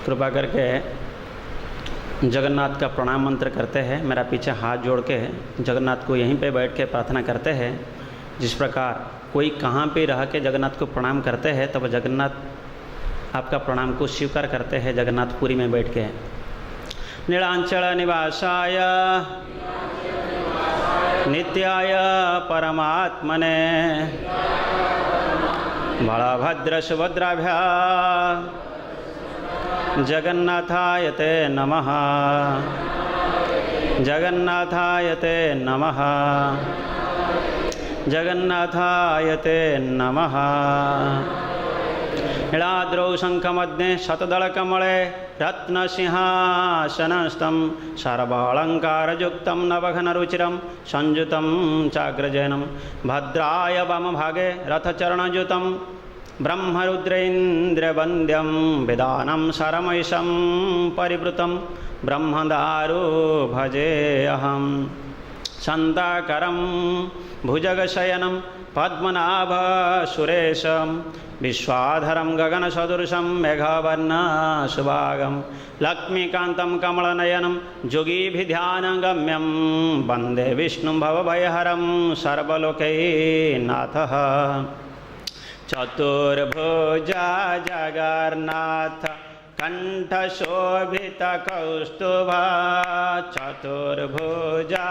कृपा करके जगन्नाथ का प्रणाम मंत्र करते हैं। मेरा पीछे हाथ जोड़ के जगन्नाथ को यहीं पे बैठ के प्रार्थना करते हैं। जिस प्रकार कोई कहाँ पे रह के जगन्नाथ को प्रणाम करते हैं तब जगन्नाथ आपका प्रणाम को स्वीकार करते हैं जगन्नाथपुरी में बैठ के। नीलांचल निवासाय नित्याय परमात्मने बलभद्र सुभद्राभ्या जगन्नाथाय ते नमः। जगन्नाथाय ते नमः। जगन्नाथाय ते नमः। नीलाद्रौ शंखमध्ये शतदलकमले रत्नसिंहासनस्थं सर्वालङ्कारयुक्तं नवघनरुचिरं संयुतं चाग्रजनम भद्राय वामभागे रथचरणयुतं ब्रह्मरुद्रेन्द्रवन्द्यं वेदानं सरमैशं परिवृतं ब्रह्मदारो भजेऽहं। शान्ताकारं भुजगशयनं पद्मनाभसुरेशं विश्वाधरं गगनसदृशं मेघवर्णसुभागं लक्ष्मीकान्तं कमलनयनं योगिभिध्यानगम्यं वन्दे विष्णुं भवभयहरं सर्वलोकैनाथः। चतुर्भुजा जगन्नाथ कण्ठशोभितकौस्तुभा चतुर्भुजा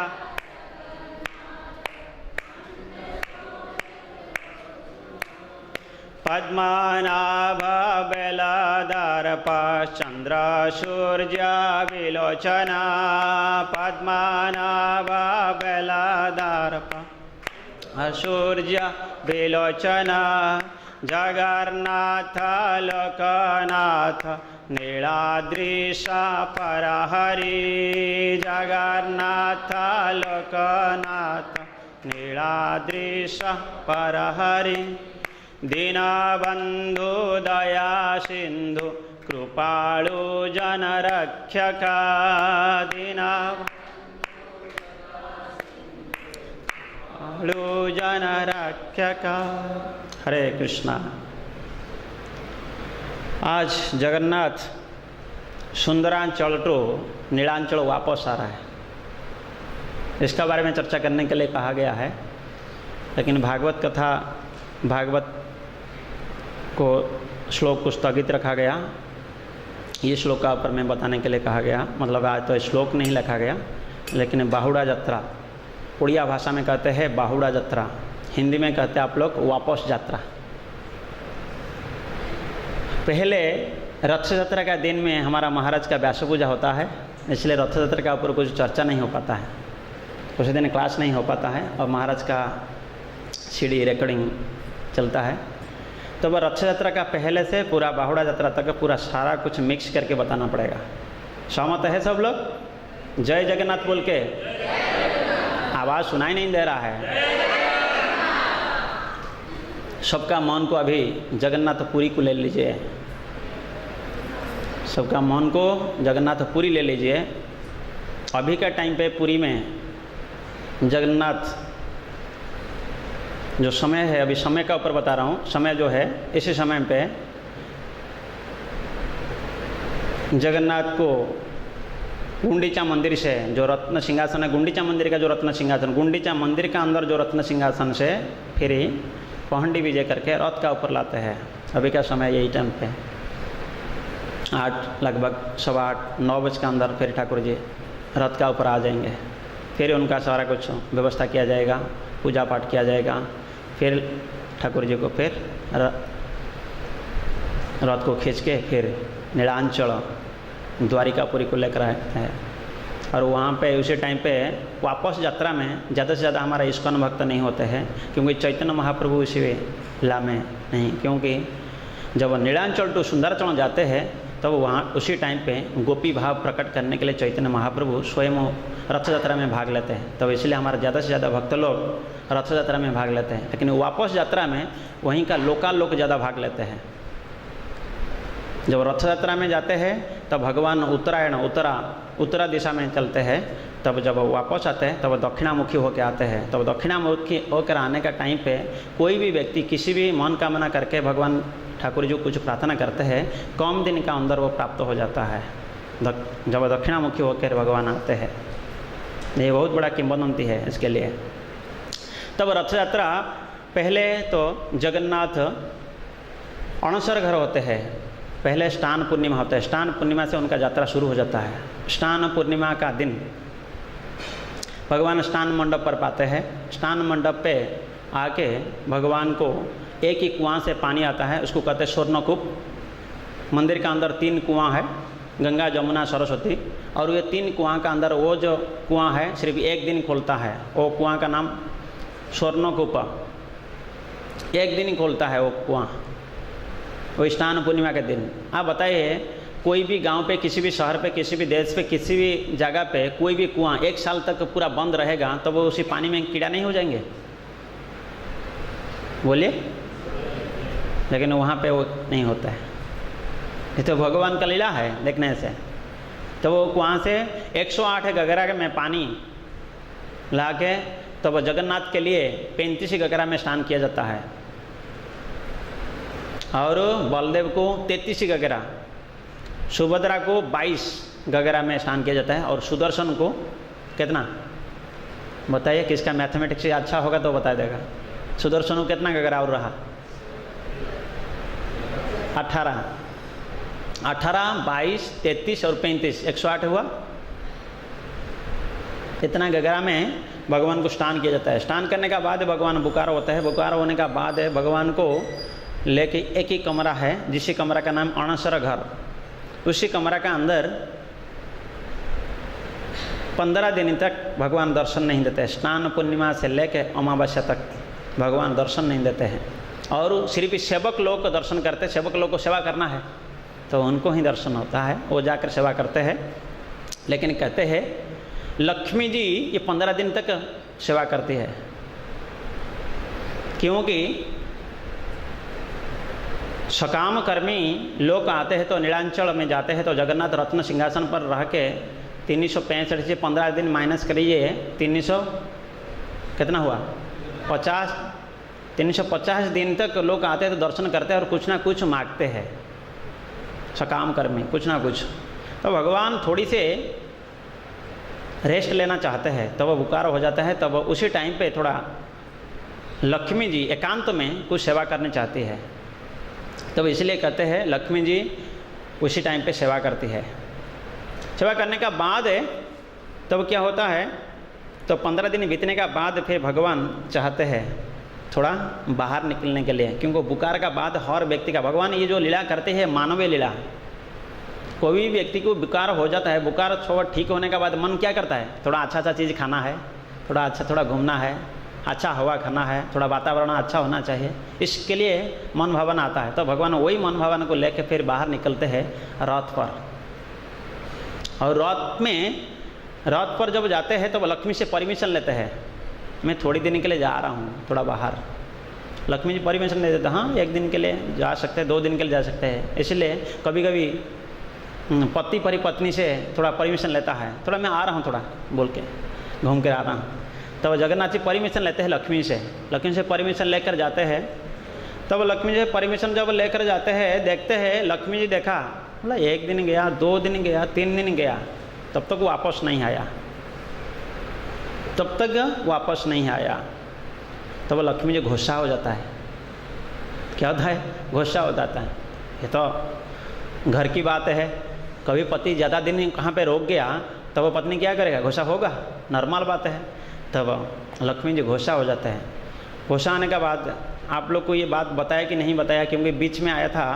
पद्मनाभ बेलादर्पश्चन्द्रसूर्या विलोचना पद्मनाभ बेलादर्प सूर्या विलोचना जगन्नाथ लोकनाथ नीलाद्रीश परहरि जगन्नाथ लोकनाथ नीलाद्रीश परहरि दीनबन्धु दया सिंधु कृपालु जनरक्षक दीनबन्धु जनरक्षक। हरे कृष्णा। आज जगन्नाथ सुंदरांचल टू नीलांचल वापस आ रहा है। इसका बारे में चर्चा करने के लिए कहा गया है, लेकिन भागवत कथा भागवत को श्लोक को स्थगित रखा गया। ये श्लोक का ऊपर में बताने के लिए कहा गया, मतलब आज तो श्लोक नहीं लिखा गया, लेकिन बाहुड़ा यात्रा उड़िया भाषा में कहते हैं बाहुड़ा यात्रा, हिंदी में कहते हैं आप लोग वापस यात्रा। पहले रथ यात्रा का दिन में हमारा महाराज का व्यास पूजा होता है, इसलिए रथ यात्रा का ऊपर कुछ चर्चा नहीं हो पाता है, उस दिन क्लास नहीं हो पाता है और महाराज का सीडी रिकॉर्डिंग चलता है। तो वह रथ यात्रा का पहले से पूरा बाहुड़ा यात्रा तक पूरा सारा कुछ मिक्स करके बताना पड़ेगा। सहमत है सब लोग? जय जगन्नाथ बोल के आवाज़ सुनाई नहीं दे रहा है। सबका मन को अभी जगन्नाथपुरी को ले लीजिए, सबका मन को जगन्नाथपुरी ले लीजिए। अभी का टाइम पे पुरी में जगन्नाथ जो समय है, अभी समय का ऊपर बता रहा हूँ, समय जो है इसी समय पे जगन्नाथ को गुंडीचा मंदिर से जो रत्न सिंहासन है, गुंडीचा मंदिर का जो रत्न सिंहासन, गुंडीचा मंदिर का अंदर जो रत्न सिंहासन से फिर ही पहंडी विजय करके रथ का ऊपर लाते हैं। अभी का समय यही टाइम पे 8 लगभग 8:15 9 बजे के अंदर फिर ठाकुर जी रथ का ऊपर आ जाएंगे। फिर उनका सारा कुछ व्यवस्था किया जाएगा, पूजा पाठ किया जाएगा, फिर ठाकुर जी को फिर रथ को खींच के फिर नीलांचल द्वारिकापुरी को लेकर आते हैं। और वहाँ पे उसी टाइम पे वापस यात्रा में ज़्यादा से ज़्यादा हमारा इस्कॉन भक्त नहीं होते हैं, क्योंकि चैतन्य महाप्रभु इसी ला में नहीं, क्योंकि जब नीलांचल टू सुंदराचल जाते हैं तब वहाँ उसी टाइम पे गोपी भाव प्रकट करने के लिए चैतन्य महाप्रभु स्वयं रथ यात्रा में भाग लेते हैं। तब इसलिए हमारा ज़्यादा से ज़्यादा भक्त लोग रथ यात्रा में भाग लेते हैं, लेकिन वापस यात्रा में वहीं का लोकल लोग ज़्यादा भाग लेते हैं। जब रथ यात्रा में जाते हैं तब भगवान उत्तरायण उत्तरा दिशा में चलते हैं, तब जब वापस आते हैं तब दक्षिणामुखी होकर आते हैं। तब दक्षिणामुखी होकर आने का टाइम पे कोई भी व्यक्ति किसी भी मन कामना करके भगवान ठाकुर जी कुछ प्रार्थना करते हैं, कम दिन का अंदर वो प्राप्त हो जाता है जब दक्षिणामुखी होकर भगवान आते हैं। ये बहुत बड़ा किंवदंती है इसके लिए। तब रथ यात्रा पहले तो जगन्नाथ अणसर घर होते हैं, पहले स्नान पूर्णिमा होता है, स्नान पूर्णिमा से उनका यात्रा शुरू हो जाता है। स्नान पूर्णिमा का दिन भगवान स्नान मंडप पर पाते हैं। स्नान मंडप पे आके भगवान को एक ही कुआं से पानी आता है, उसको कहते हैं स्वर्णकूप। मंदिर का अंदर 3 कुआं है, गंगा जमुना सरस्वती, और ये 3 कुआं का अंदर वो जो कुआं है सिर्फ एक दिन खुलता है, वो कुआं का नाम स्वर्णकूप, एक दिन ही खुलता है वो कुआं, वो स्नान पूर्णिमा के दिन। आप बताइए कोई भी गांव पे, किसी भी शहर पे, किसी भी देश पे, किसी भी जगह पे कोई भी कुआं 1 साल तक पूरा बंद रहेगा तो वो उसी पानी में कीड़ा नहीं हो जाएंगे? बोलिए। लेकिन वहाँ पे वो नहीं होता है। ये तो भगवान का लीला है देखने से। तो वो कुआं से 108 गगरा में पानी ला के तब जगन्नाथ के लिए 35 गगरा में स्नान किया जाता है, और बलदेव को 33 गगरा, सुभद्रा को 22 गगरा में स्नान किया जाता है, और सुदर्शन को कितना बताइए? किसका मैथमेटिक्स से अच्छा होगा तो बता देगा। सुदर्शन को कितना गगरा और रहा? 18, 22, 33 और 35, 108 हुआ। इतना गगरा में भगवान को स्नान किया जाता है। स्नान करने का बाद भगवान बुखार होता है। बुखार होने का बाद भगवान को लेके एक ही कमरा है, जिस कमरा का नाम अणसर घर, उसी कमरा का अंदर 15 दिन तक भगवान दर्शन नहीं देते। स्नान पूर्णिमा से लेके अमावस्या तक भगवान दर्शन नहीं देते हैं, और सिर्फ सेवक लोग को दर्शन करते। सेवक लोग को सेवा करना है तो उनको ही दर्शन होता है, वो जाकर सेवा करते हैं। लेकिन कहते हैं लक्ष्मी जी ये 15 दिन तक सेवा करती है, क्योंकि सकाम कर्मी लोग आते हैं तो नीलांचल में जाते हैं तो जगन्नाथ रत्न सिंहासन पर रह के 365 से 15 दिन माइनस करिए, 300 कितना हुआ? 50, 350 दिन तक लोग आते हैं तो दर्शन करते हैं और कुछ ना कुछ मांगते हैं। सकाम कर्मी कुछ ना कुछ, तो भगवान थोड़ी से रेस्ट लेना चाहते हैं, तब वो बुखार हो जाता है, तब उसी टाइम पे थोड़ा लक्ष्मी जी एकांत में कुछ सेवा करनी चाहती है, तब इसलिए कहते हैं लक्ष्मी जी उसी टाइम पे सेवा करती है। सेवा करने का बाद तब क्या होता है, तो 15 दिन बीतने का बाद फिर भगवान चाहते हैं थोड़ा बाहर निकलने के लिए, क्योंकि बुखार का बाद हर व्यक्ति का, भगवान ये जो लीला करते हैं मानवीय लीला, कोई भी व्यक्ति को बुखार हो जाता है, बुखार थोड़ा ठीक होने के बाद मन क्या करता है? थोड़ा अच्छा चीज़ खाना है, थोड़ा घूमना है, अच्छा हवा खाना है, थोड़ा वातावरण अच्छा होना चाहिए, इसके लिए मन भावना आता है। तो भगवान वही मन भावना को लेकर फिर बाहर निकलते हैं रथ पर, और रथ पर जब जाते हैं तो वो लक्ष्मी से परमिशन लेते हैं, मैं थोड़ी दिन के लिए जा रहा हूँ थोड़ा बाहर। लक्ष्मी जी परमिशन दे देते, हाँ 1 दिन के लिए जा सकते हैं, 2 दिन के लिए जा सकते हैं। इसलिए कभी कभी पति पत्नी से थोड़ा परमिशन लेता है, थोड़ा मैं आ रहा हूँ थोड़ा बोल के घूम कर आ रहा हूँ, तब लक्ष्मी जी परमिशन लेते हैं लक्ष्मी से परमिशन लेकर जाते हैं। तब लक्ष्मी जी परमिशन जब लेकर जाते हैं, देखते हैं लक्ष्मी जी देखा, बोला 1 दिन गया, 2 दिन गया, 3 दिन गया, तब तक वापस नहीं आया, तब लक्ष्मी जी गुस्सा हो जाता है। क्या होता है? गुस्सा हो जाता है। ये तो घर की बात है, कभी पति ज़्यादा दिन कहाँ पे रोक गया तब वो पत्नी क्या करेगा? गुस्सा होगा, नॉर्मल बात है। तब लक्ष्मी जी गुस्सा हो जाते हैं। गुस्सा आने के बाद आप लोग को ये बात बताया कि नहीं बताया, क्योंकि बीच में आया था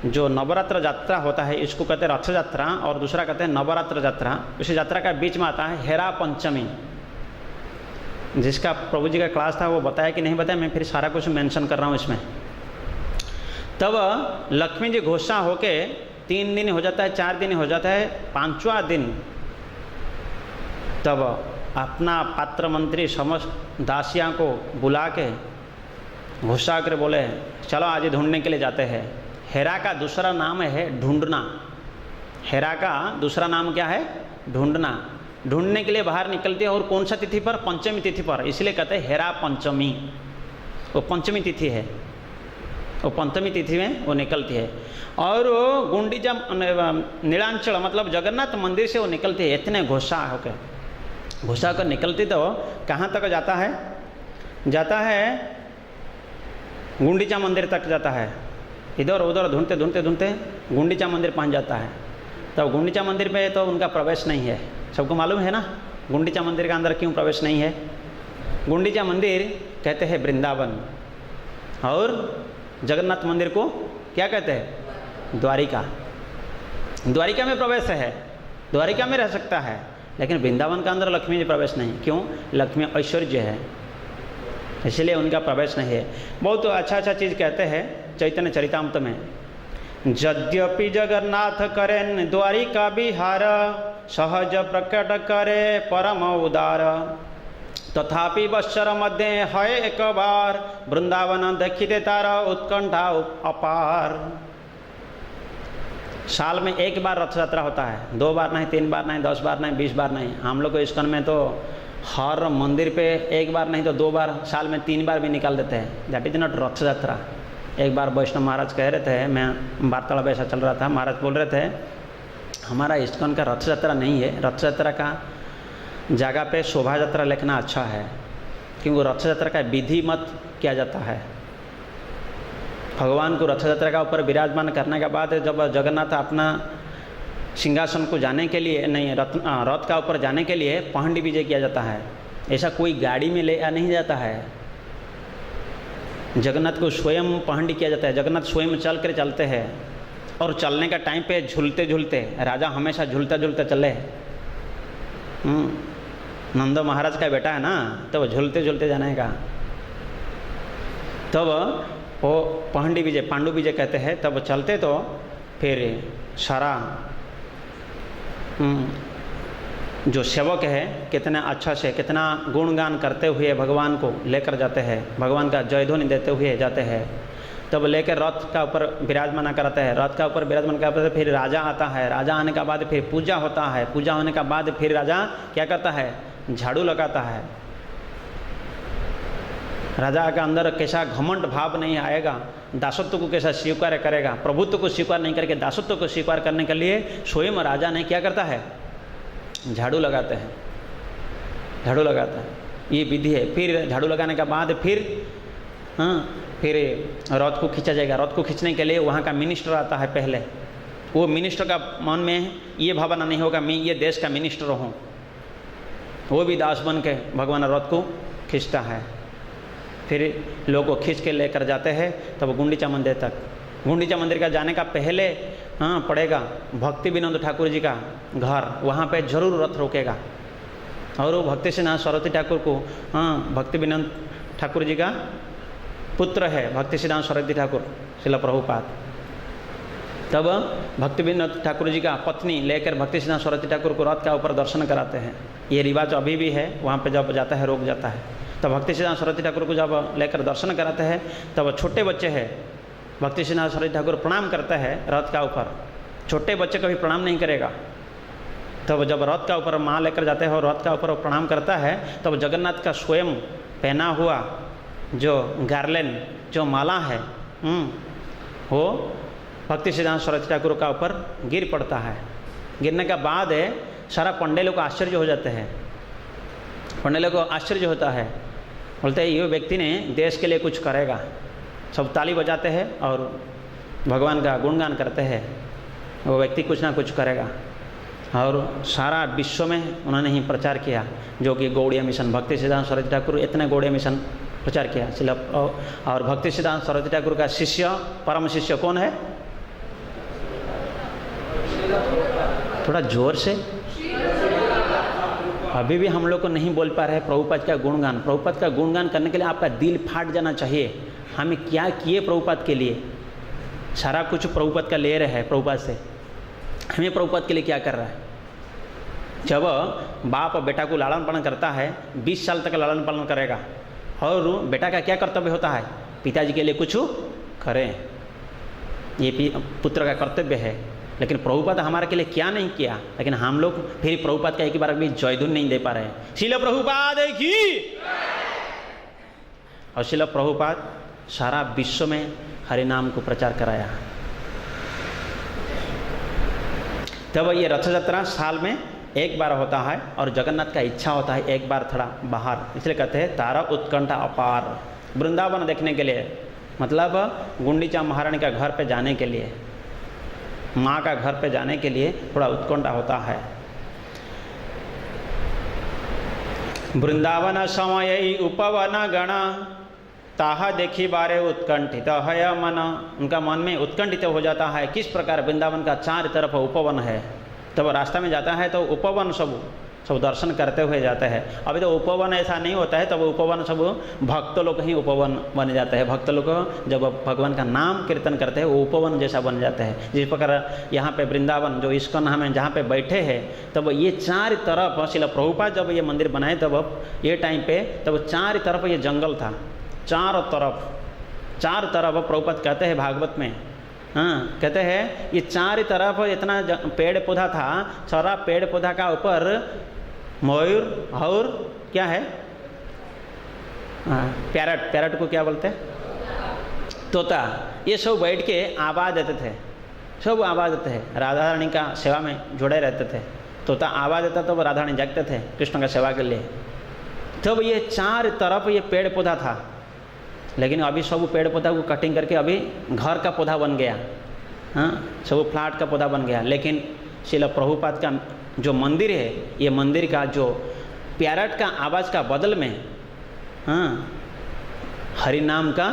जो नवरात्र यात्रा होता है, इसको कहते हैं रथ यात्रा और दूसरा कहते हैं नवरात्र यात्रा। उस यात्रा का बीच में आता है हेरा पंचमी, जिसका प्रभु जी का क्लास था वो बताया कि नहीं बताया, मैं फिर सारा कुछ मेंशन कर रहा हूँ इसमें। तब लक्ष्मी जी गुस्सा होके 3 दिन हो जाता है, 4 दिन हो जाता है, 5वां दिन तब अपना पात्र मंत्री समस्त दासियां को बुला के गुस्सा कर बोले चलो आज ढूंढने के लिए जाते हैं। हेरा का दूसरा नाम है ढूंढना, हेरा का दूसरा नाम क्या है? ढूंढना। ढूंढने के लिए बाहर निकलते हैं, और कौन सा तिथि पर? पंचमी तिथि पर, इसलिए कहते हैं हेरा पंचमी, वो पंचमी तिथि है। वो पंचमी तिथि में वो निकलती है। और वो गुंडीचा नीलांचल मतलब जगन्नाथ मंदिर से वो निकलती है, इतने घुसा होकर निकलती तो कहाँ तक जाता है गुंडीचा मंदिर तक जाता है। इधर उधर ढूंढते गुंडीचा मंदिर पहुँच जाता है। तब गुंडीचा मंदिर में तो उनका प्रवेश नहीं है, सबको मालूम है ना गुंडीचा मंदिर के अंदर क्यों प्रवेश नहीं है। गुंडीचा मंदिर कहते हैं वृंदावन, और जगन्नाथ मंदिर को क्या कहते हैं, द्वारिका। द्वारिका में प्रवेश है, द्वारिका में रह सकता है, लेकिन वृंदावन के अंदर लक्ष्मी जी प्रवेश नहीं। क्यों? लक्ष्मी ऐश्वर्य है, इसलिए उनका प्रवेश नहीं है। बहुत अच्छा चीज़ कहते हैं चैतन्य चरितामृत में, यद्यपि जगन्नाथ करें द्वारिका विहार, सहज प्रकट करे परम उदार, तथापि बत्सर मध्य है एक बार, वृंदावन देखिते तार उत्कंठा अपार। साल में एक बार रथ यात्रा होता है, 2 बार नहीं, 3 बार नहीं, 10 बार नहीं, 20 बार नहीं। हम लोग को इस्कॉन में तो हर मंदिर पे 1 बार नहीं तो 2 बार, साल में 3 बार भी निकाल देते हैं। दैट इज नॉट रथ यात्रा। एक बार वैष्णव महाराज कह रहे थे, मैं वार्तालाप ऐसा चल रहा था, महाराज बोल रहे थे हमारा इस्कॉन का रथ यात्रा नहीं है, रथ यात्रा का जगह पे शोभा यात्रा लिखना अच्छा है, क्योंकि रथ यात्रा का विधि मत किया जाता है। भगवान को रथ यात्रा का ऊपर विराजमान करने के बाद जब जगन्नाथ अपना सिंहासन को जाने के लिए नहीं, रथ का ऊपर जाने के लिए पहंडी विजय किया जाता है। ऐसा कोई गाड़ी में ले नहीं जाता है, जगन्नाथ को स्वयं पहंडी किया जाता है। जगन्नाथ स्वयं चल कर चलते हैं, और चलने का टाइम पे झूलते झूलते, राजा हमेशा झूलता झूलता चले। नंदो महाराज का बेटा है ना, तो वो झूलते झूलते जाने का। तब वो पहंडी विजय, पांडु विजय कहते हैं, तब चलते तो फिर सारा जो सेवक है कितना अच्छा से कितना गुणगान करते हुए भगवान को लेकर जाते हैं, भगवान का जय ध्वनि देते हुए जाते हैं। तब लेकर रथ का ऊपर विराजमान कराते हैं, रथ का ऊपर विराजमान कराते हैं। फिर राजा आता है, राजा आने के बाद फिर पूजा होता है, पूजा होने के बाद फिर राजा क्या करता है, झाड़ू लगाता है। राजा के अंदर कैसा घमंड भाव नहीं आएगा, दासत्व को कैसा स्वीकार करेगा, प्रभुत्व को स्वीकार नहीं करके दासत्व को स्वीकार करने के लिए स्वयं राजा ने क्या करता है, झाड़ू लगाते हैं, झाड़ू लगाता है, ये विधि है। फिर झाड़ू लगाने के बाद फिर रथ को खींचा जाएगा। रथ को खींचने के लिए वहाँ का मिनिस्टर आता है पहले। वो मिनिस्टर का मन में ये भावना नहीं होगा मैं ये देश का मिनिस्टर हूँ, वो भी दास बन के भगवान रथ को खींचता है। फिर लोगों को खींच के लेकर जाते हैं तब गुंडीचा मंदिर तक। गुंडीचा मंदिर का जाने का पहले पड़ेगा भक्ति विनोद ठाकुर जी का घर, वहाँ पे जरूर रथ रोकेगा। और वो भक्ति सिद्धांत सरस्वती ठाकुर को, भक्ति विनोद ठाकुर जी का पुत्र है भक्ति सिद्धांत सरस्वती ठाकुर श्रील प्रभुपाद। तब भक्ति विनोद ठाकुर जी का पत्नी लेकर भक्ति सिद्धांत सरस्वती ठाकुर को रथ का ऊपर दर्शन कराते हैं। ये रिवाज अभी भी है, वहाँ पे जब जाता है रोक जाता है। तब भक्ति सिद्धांत सरस्वती ठाकुर को जब लेकर दर्शन कराते हैं तब छोटे बच्चे हैं, भक्ति सिद्धांत सरस्वती ठाकुर प्रणाम करता है रथ का ऊपर, छोटे बच्चे कभी प्रणाम नहीं करेगा। तब जब रथ का ऊपर माँ लेकर जाते हैं और रथ का ऊपर प्रणाम करता है तब जगन्नाथ का स्वयं पहना हुआ जो गार्लेन जो माला है वो भक्ति सिद्धांत सरस्वती ठाकुर का ऊपर गिर पड़ता है। गिरने के बाद सारा पंडेलों को आश्चर्य हो जाते हैं, पंडेलों को आश्चर्य होता है, बोलते हैं ये व्यक्ति ने देश के लिए कुछ करेगा। सब ताली बजाते हैं और भगवान का गुणगान करते हैं, वो व्यक्ति कुछ ना कुछ करेगा। और सारा विश्व में उन्होंने ही प्रचार किया, जो कि गौड़ीय मिशन, भक्ति सिद्धांत सरस्वती ठाकुर इतने गौड़ीय मिशन प्रचार किया। और भक्ति सिद्धांत सरस्वती ठाकुर का शिष्य परम शिष्य कौन है, थोड़ा जोर से, अभी भी हम लोग को नहीं बोल पा रहे प्रभुपाद का गुणगान। प्रभुपाद का गुणगान करने के लिए आपका दिल फाट जाना चाहिए। हमें क्या किए प्रभुपाद के लिए, सारा कुछ प्रभुपाद का ले रहे हैं प्रभुपाद से, हमें प्रभुपाद के लिए क्या कर रहा है। जब बाप बेटा को लालन पालन करता है 20 साल तक लालन पालन करेगा, और बेटा का क्या कर्तव्य होता है, पिताजी के लिए कुछ करें, ये पुत्र का कर्तव्य है। लेकिन प्रभुपाद हमारे के लिए क्या नहीं किया, लेकिन हम लोग फिर प्रभुपाद का एक बार भी जयधुन नहीं दे पा रहे। श्रील प्रभुपाद की। और श्रील प्रभुपाद सारा विश्व में हरि नाम को प्रचार कराया। तब ये रथ यात्रा साल में एक बार होता है और जगन्नाथ का इच्छा होता है एक बार थोड़ा बाहर, इसलिए कहते हैं तारा उत्कंठा अपार, वृंदावन देखने के लिए, मतलब गुंडीचा महारानी का घर पे जाने के लिए, माँ का घर पे जाने के लिए थोड़ा उत्कंठा होता है। वृंदावन समय उपवन गण ताहा देखी बारे उत्कंठित है मन, उनका मन में उत्कंठित हो जाता है किस प्रकार वृंदावन का चार तरफ उपवन है। तब रास्ता में जाता है तो उपवन सब दर्शन करते हुए जाते हैं। अभी तो उपवन ऐसा नहीं होता है, तब उपवन सब भक्त लोग ही उपवन बन जाते हैं। भक्त लोग जब भगवान का नाम कीर्तन करते हैं वो उपवन जैसा बन जाते हैं। जिस प्रकार यहाँ पे वृंदावन जो इस्कॉन हम जहाँ पे बैठे हैं, तब ये चार तरफ श्रील प्रभुपाद जब ये मंदिर बनाए तब ये टाइम पे तब चार तरफ ये जंगल था, चार तरफ प्रभुपाद कहते हैं भागवत में, हाँ कहते हैं ये चार तरफ इतना पेड़ पौधा था, सारा पेड़ पौधा का ऊपर मयूर और क्या है, पैरट को क्या बोलते हैं, तोता, ये सब बैठ के आवाज़ देते थे, सब आवाज़ देते हैं। राधा रानी का सेवा में जुड़े रहते थे। तोता आवाज़ देता तो राधा रानी जागते थे कृष्ण का सेवा के लिए। तब ये चार तरफ ये पेड़ पौधा था, लेकिन अभी सब पेड़ पौधा को कटिंग करके अभी घर का पौधा बन गया, हाँ सब फ्लैट का पौधा बन गया। लेकिन श्रील प्रभुपाद का जो मंदिर है, ये मंदिर का जो पैरट का आवाज़ का बदल में हाँ हरि नाम का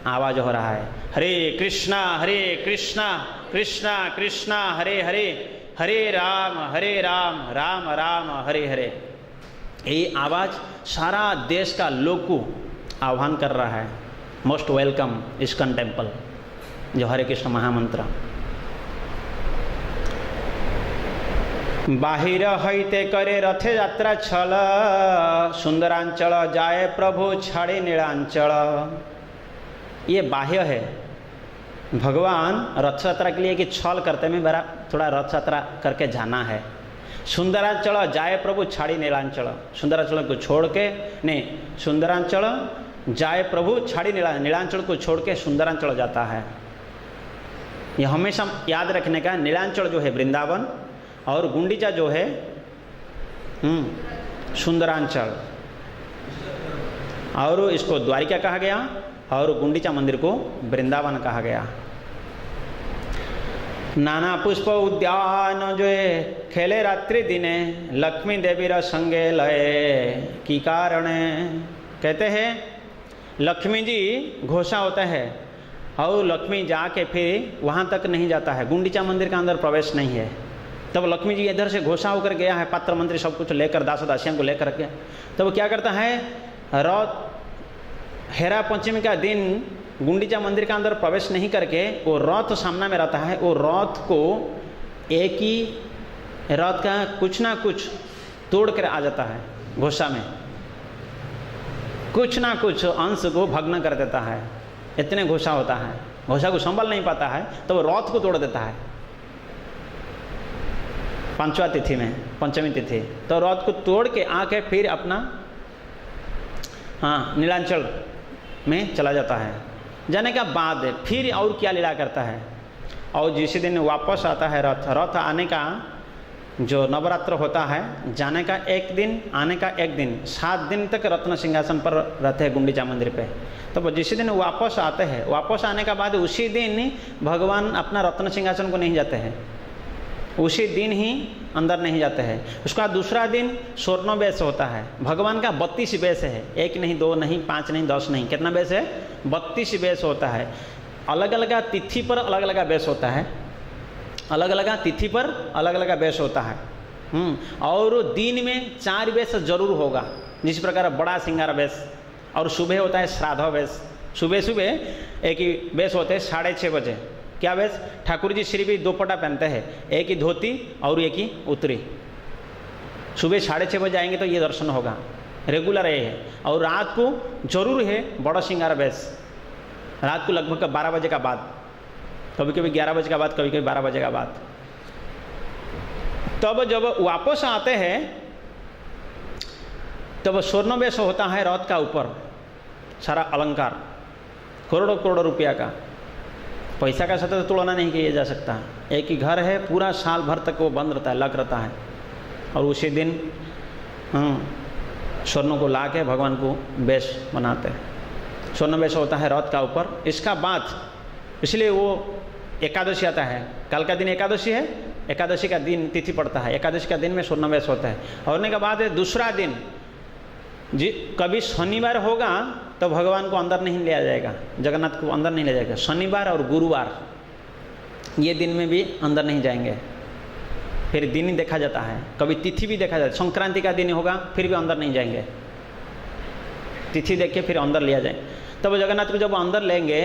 आवाज़ हो रहा है। हरे कृष्णा कृष्णा कृष्णा हरे हरे, हरे राम राम राम हरे हरे। ये आवाज़ सारा देश का लोग को आह्वान कर रहा है। मोस्ट वेलकम इस्कॉन टेम्पल, जो हरे कृष्ण महामंत्र। बाहिर हईते करे रथ यात्रा छल, सुंदरांचल जाए प्रभु छाड़े नीलांचल। ये बाह्य है, भगवान रथ यात्रा के लिए कि छल करते में बड़ा थोड़ा रथ यात्रा करके जाना है। सुंदरांचल जाए प्रभु छाड़ी नीलांचल, सुंदरांचल को छोड़ के नहीं, सुंदरांचल जाए प्रभु छाड़ी नीलांचल को छोड़ के सुंदरांचल जाता है। यह हमेशा याद रखने का, नीलांचल जो है वृंदावन और गुंडीचा जो है सुंदरांचल, और इसको द्वारिका कहा गया और गुंडीचा मंदिर को वृंदावन कहा गया। नाना पुष्प उद्यान जो है खेले रात्रि दिने, लक्ष्मी देवी रा संगे लय की कारण। कहते हैं लक्ष्मी जी घोषा होता है और लक्ष्मी जाके फिर वहाँ तक नहीं जाता है, गुंडीचा मंदिर का अंदर प्रवेश नहीं है। तब लक्ष्मी जी इधर से घोषा होकर गया है, पात्र मंत्री सब कुछ लेकर, दास दासियों को लेकर के। तब क्या करता है, रथ हेरा पंचमी का दिन गुंडीचा मंदिर का अंदर प्रवेश नहीं करके वो रथ सामना में रहता है। वो रथ को एक ही रथ का कुछ ना कुछ तोड़ कर आ जाता है, घोषा में कुछ ना कुछ अंश को भग्न कर देता है। इतने घोषा होता है, घोषा को संभाल नहीं पाता है तो वो रथ को तोड़ देता है। पंचवा तिथि में, पंचमी तिथि, तो रथ को तोड़ के आके फिर अपना हाँ नीलांचल में चला जाता है। जाने का बाद फिर और क्या लीला करता है, और जिस दिन वापस आता है रथ आने का जो नवरात्र होता है, जाने का एक दिन आने का एक दिन, 7 दिन तक रत्न सिंहासन पर रहते हैं गुंडीचा मंदिर पे। तो जिस दिन वापस आते हैं, वापस आने का बाद उसी दिन भगवान अपना रत्न सिंहासन को नहीं जाते हैं, उसी दिन ही अंदर नहीं जाते हैं। उसका दूसरा दिन स्वर्ण बेस होता है। भगवान का 32 बेस है, 1 नहीं 2 नहीं 5 नहीं 10 नहीं, कितना बेस है, 32 बेस होता है। अलग अलग तिथि पर अलग अलग बेस होता है, अलग अलग तिथि पर अलग अलग बेस होता है। और दिन में 4 बेस जरूर होगा, जिस प्रकार बड़ा सिंगार बेस, और सुबह होता है श्राद्ध बेस। सुबह सुबह एक ही बेस होते हैं 6:30 बजे। क्या बेस, ठाकुर जी श्री भी 2 पटा पहनते हैं, एक ही धोती और एक ही उत्तरी। सुबह 6:30 बजे आएंगे तो ये दर्शन होगा, रेगुलर ये है। और रात को जरूर है बड़ा सिंगार बेस, रात को लगभग 12 बजे का बाद, कभी कभी 11 बजे का बाद, कभी कभी 12 बजे का बाद। तब जब वापस आते हैं तब स्वर्ण बेस होता है रथ का ऊपर, सारा अलंकार करोड़ों करोड़ों रुपया का। पैसा का साथ तो तुलना नहीं किया जा सकता। एक ही घर है, पूरा साल भर तक वो बंद रहता है, लग रहता है, और उसी दिन स्वर्ण को ला के भगवान को बेश बनाते हैं। स्वर्ण बेश होता है रथ का ऊपर। इसका बाद इसलिए वो एकादशी आता है, कल का दिन एकादशी है, एकादशी का दिन तिथि पड़ता है, एकादशी का दिन में स्वर्ण बेश होता है। होने के बाद दूसरा दिन जी कभी शनिवार होगा तो भगवान को अंदर नहीं लिया जाएगा, जगन्नाथ को अंदर नहीं ले जाएगा। शनिवार और गुरुवार ये दिन में भी अंदर नहीं जाएंगे। फिर दिन ही देखा जाता है, कभी तिथि भी देखा जाता है। संक्रांति का दिन होगा फिर भी अंदर नहीं जाएंगे, तिथि देख के फिर अंदर लिया जाए। तब जगन्नाथ को जब अंदर लेंगे